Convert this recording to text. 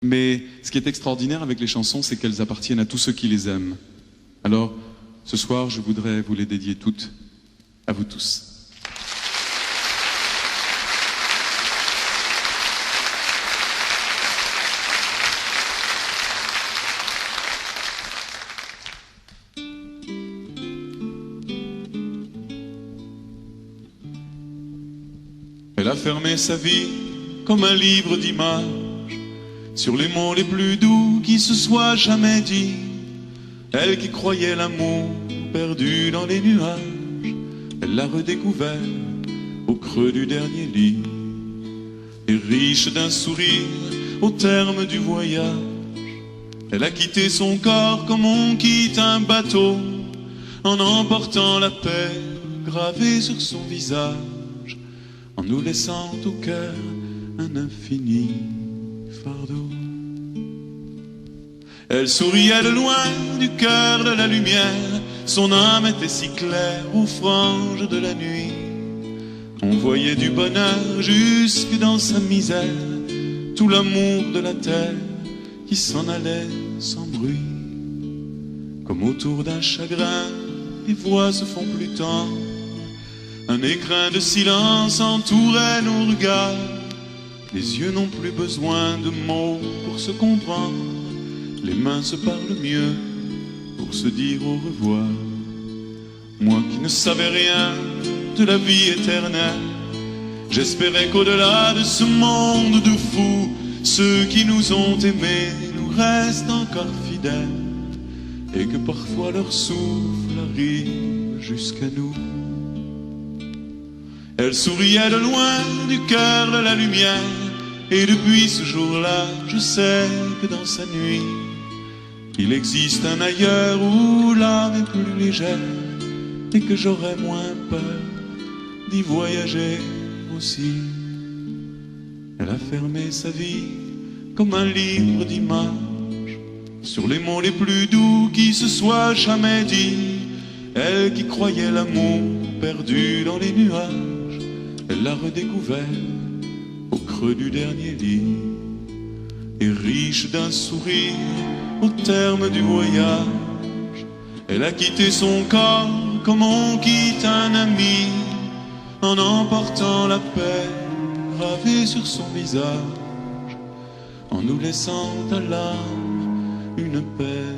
Mais ce qui est extraordinaire avec les chansons, c'est qu'elles appartiennent à tous ceux qui les aiment. Alors, ce soir, je voudrais vous les dédier toutes, à vous tous. Elle a fermé sa vie comme un livre d'images sur les mots les plus doux qui se soient jamais dit. Elle qui croyait l'amour perdu dans les nuages, elle l'a redécouvert au creux du dernier lit. Et riche d'un sourire au terme du voyage, elle a quitté son corps comme on quitte un bateau, en emportant la paix gravée sur son visage, en nous laissant au cœur un infini fardeau. Elle souriait de loin du cœur de la lumière, son âme était si claire aux franges de la nuit. On voyait du bonheur jusque dans sa misère, tout l'amour de la terre qui s'en allait sans bruit. Comme autour d'un chagrin, les voix se font plus tendres, un écrin de silence entourait nos regards. Les yeux n'ont plus besoin de mots pour se comprendre, les mains se parlent mieux pour se dire au revoir. Moi qui ne savais rien de la vie éternelle, j'espérais qu'au-delà de ce monde de fous, ceux qui nous ont aimés nous restent encore fidèles, et que parfois leur souffle arrive jusqu'à nous. Elle souriait de loin du cœur de la lumière, et depuis ce jour-là, je sais que dans sa nuit, il existe un ailleurs où l'âme est plus légère, et que j'aurai moins peur d'y voyager aussi. Elle a fermé sa vie comme un livre d'images sur les mots les plus doux qui se soient jamais dit. Elle qui croyait l'amour perdu dans les nuages, elle l'a redécouvert au creux du dernier lit. Et riche d'un sourire au terme du voyage, elle a quitté son corps comme on quitte un ami, en emportant la paix gravée sur son visage, en nous laissant à l'âme une paix